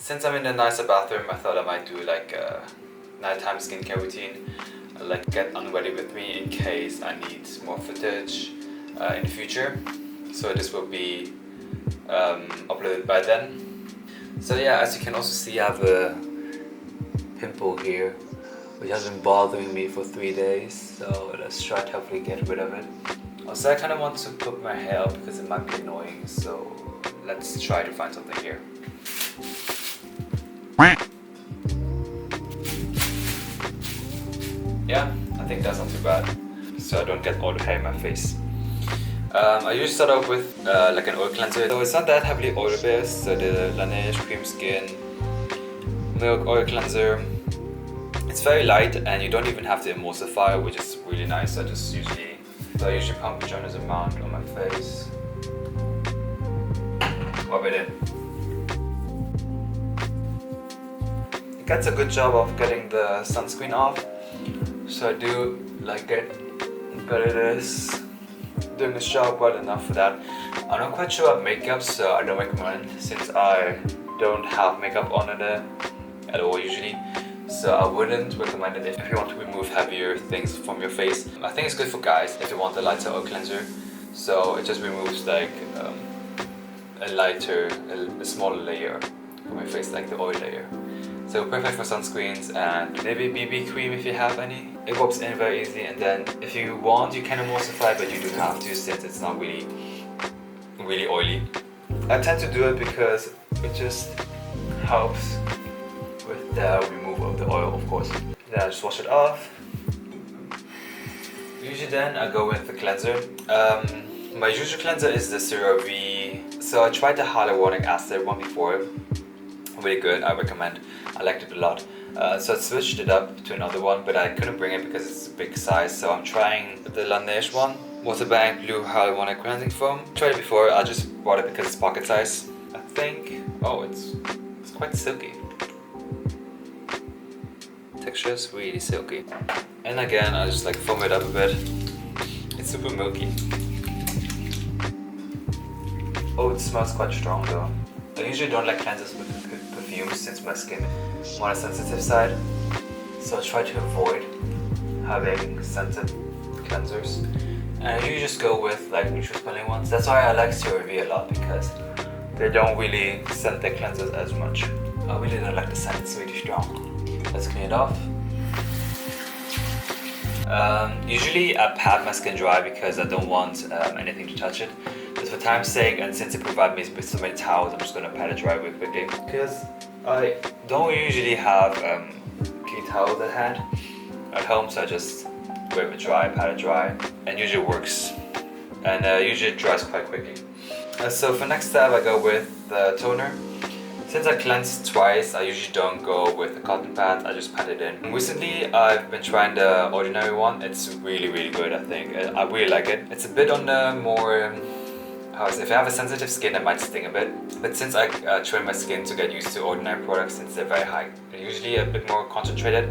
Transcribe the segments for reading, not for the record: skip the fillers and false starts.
Since I'm in a nicer bathroom, I thought I might do like a nighttime skincare routine, like get unready with me in case I need more footage in the future. So this will be uploaded by then. So yeah, as you can also see, I have a pimple here which has been bothering me for 3 days, so let's try to hopefully get rid of it. Also, I kind of want to put my hair up because it might be annoying, so let's try to find something here. Yeah, I think that's not too bad, so I don't get all the hair in my face. I usually start off with like an oil cleanser, so it's not that heavily oil based. So the Laneige Cream Skin Milk Oil Cleanser. It's very light and you don't even have to emulsify, which is really nice. I usually pump a generous amount on my face. Rub it in. It gets a good job of getting the sunscreen off, so I do like it, but it is doing this job well enough for that. I'm not quite sure about makeup, so I don't recommend, since I don't have makeup on it at all usually. So I wouldn't recommend it if you want to remove heavier things from your face. I think it's good for guys if you want a lighter oil cleanser. So it just removes like a smaller layer from your face, like the oil layer. So perfect for sunscreens and maybe BB cream if you have any. It rubs in very easily, and then if you want you can emulsify, but you do have to since it's not really oily. I tend to do it because it just helps with the removal of the oil, of course. Then I just wash it off. Usually then I go with the cleanser. My usual cleanser is the CeraVe. So I tried the hyaluronic acid one before. Really good, I recommend. I liked it a lot. So I switched it up to another one, but I couldn't bring it because it's a big size. So I'm trying the Laneige one, Water Bank Blue Hyaluronic Cleansing Foam. Tried it before, I just bought it because it's pocket size. I think, oh, it's quite silky. Texture is really silky. And again, I just like foam it up a bit. It's super milky. Oh, it smells quite strong though. I usually don't like cleansers with perfumes since my skin is more on the sensitive side. So I try to avoid having scented cleansers. And I usually just go with like neutral smelling ones. That's why I like CeraVe a lot, because they don't really scent their cleansers as much. I really don't like the scent, it's really strong. Let's clean it off. Usually I pat my skin dry because I don't want anything to touch it. But for time's sake, and since it provides me with so many towels, I'm just going to pat it dry really quickly. Because I don't usually have clean towels at hand at home, so I just wave it dry, pat it dry, and usually works. And usually it dries quite quickly. So for next step I go with the toner. Since I cleansed twice, I usually don't go with a cotton pad, I just pat it in. Recently, I've been trying the Ordinary one. It's really good, I think. I really like it. It's a bit on the more, if you have a sensitive skin, it might sting a bit. But since I train my skin to get used to Ordinary products, since they're very high, usually a bit more concentrated,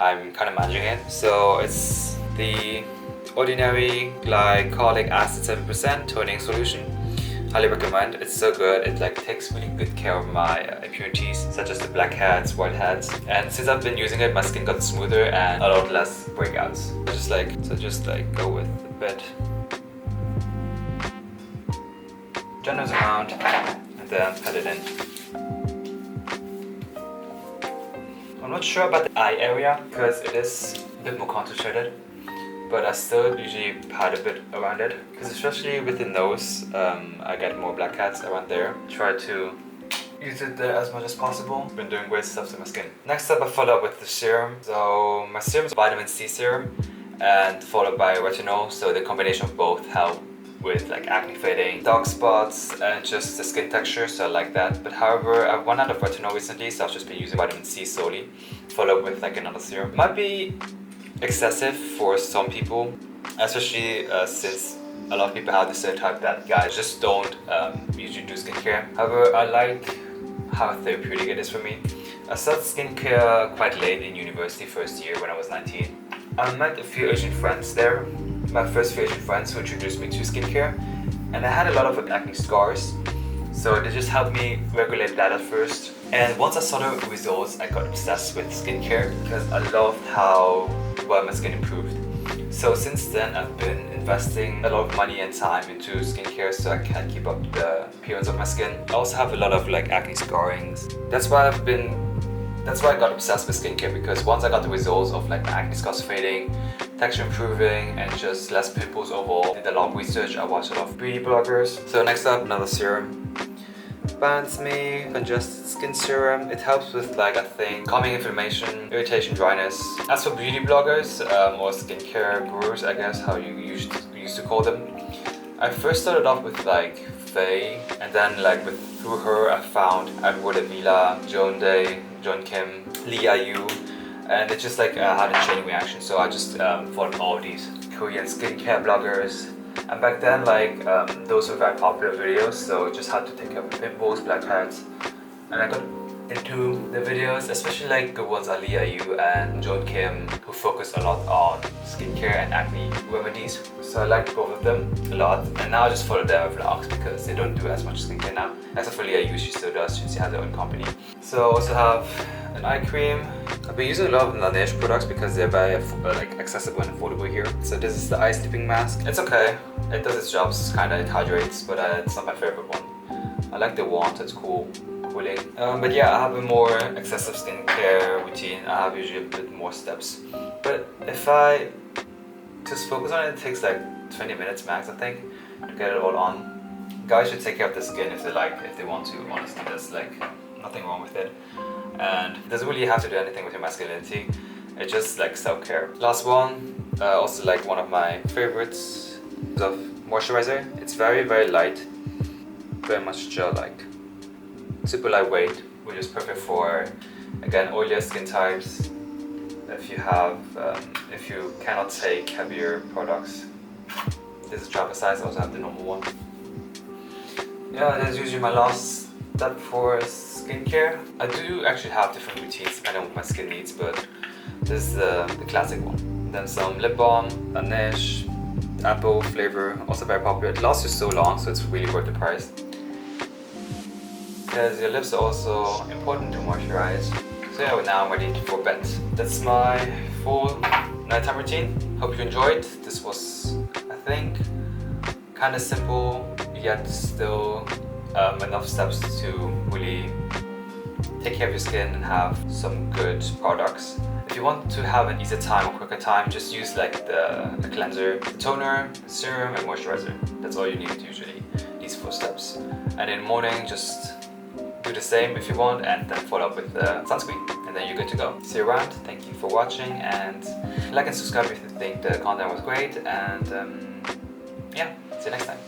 I'm kind of managing it. So it's the Ordinary Glycolic Acid 7% Toning Solution. Highly recommend. It's so good. It like takes really good care of my impurities, such as the blackheads, whiteheads. And since I've been using it, my skin got smoother and a lot less breakouts. Just like go with a bit, generous amount, and then pat it in. I'm not sure about the eye area because it is a bit more concentrated. But I still usually pat a bit around it, because especially with the nose, I get more blackheads around there. Try to use it there as much as possible. Been doing great stuff to my skin. Next up, I follow up with the serum. So my serum is vitamin C serum, and followed by retinol. So the combination of both help with like acne fading, dark spots, and just the skin texture. So I like that. But however, I've run out of retinol recently, so I've just been using vitamin C solely, followed with like another serum. Might be excessive for some people, especially since a lot of people have the stereotype that guys just don't usually do skincare. However, I like how therapeutic it is for me. I started skincare quite late in university, first year when I was 19. I met a few Asian friends there, my first few Asian friends who introduced me to skincare, and I had a lot of acne scars. So they just helped me regulate that at first. And once I saw the results, I got obsessed with skincare because I loved how well my skin improved. So since then, I've been investing a lot of money and time into skincare so I can keep up the appearance of my skin. I also have a lot of like acne scarrings. That's why I got obsessed with skincare, because once I got the results of like my acne scars fading, texture improving, and just less pimples overall, I did a lot of research. I watched a lot of beauty bloggers. So next up, another serum. Bands Me Congested Skin Serum. It helps with like, I think, calming inflammation, irritation, dryness. As for beauty bloggers or skincare gurus, I guess how you used to call them, I first started off with like Faye, and then like through her I found Edward Avila, Joan Day, John Kim, Lee Ayu, and it just like had a chain reaction. So I just followed all these Korean skincare bloggers. And back then, like, those were very popular videos, so just had to take care of pimples, blackheads. And I got into the videos, especially like the ones Lee Ayu and Joan Kim, who focus a lot on skincare and acne remedies. So I liked both of them a lot, and now I just follow their vlogs because they don't do as much skincare now. Except for Lee Ayu, she still does, she has her own company. So I also have an eye cream. I've been using a lot of Laneige products because they're very like accessible and affordable here. So this is the eye sleeping mask. It's okay, it does its job, it hydrates, but it's not my favorite one. I like the wand, it's cool, cooling. But yeah, I have a more excessive skincare routine. I have usually a bit more steps. But if I just focus on it, it takes like 20 minutes max, I think, to get it all on. Guys should take care of their skin if they want to, honestly. There's like nothing wrong with it. And it doesn't really have to do anything with your masculinity. It's just like self-care. Last one, also like one of my favorites of moisturizer. It's very, very light, very much gel-like, super lightweight, which is perfect for, again, oilier skin types. If you cannot take heavier products. This is travel size. I also have the normal one. Yeah, that's usually my last step for skincare. I do actually have different routines depending on what my skin needs, but this is the classic one. Then some lip balm, Laneige, apple flavor, also very popular. It lasts you so long, so it's really worth the price. Because your lips are also important to moisturize. So yeah, now I'm ready for bed. That's my full nighttime routine. Hope you enjoyed. This was, I think, kind of simple, yet still enough steps to really take care of your skin and have some good products. If you want to have an easier time or quicker time, just use like the cleanser, the toner, serum, and moisturizer. That's all you need usually, these 4 steps. And in the morning, just do the same if you want, and then follow up with the sunscreen, and then you're good to go. See you around. Thank you for watching, and like and subscribe if you think the content was great, and yeah, see you next time.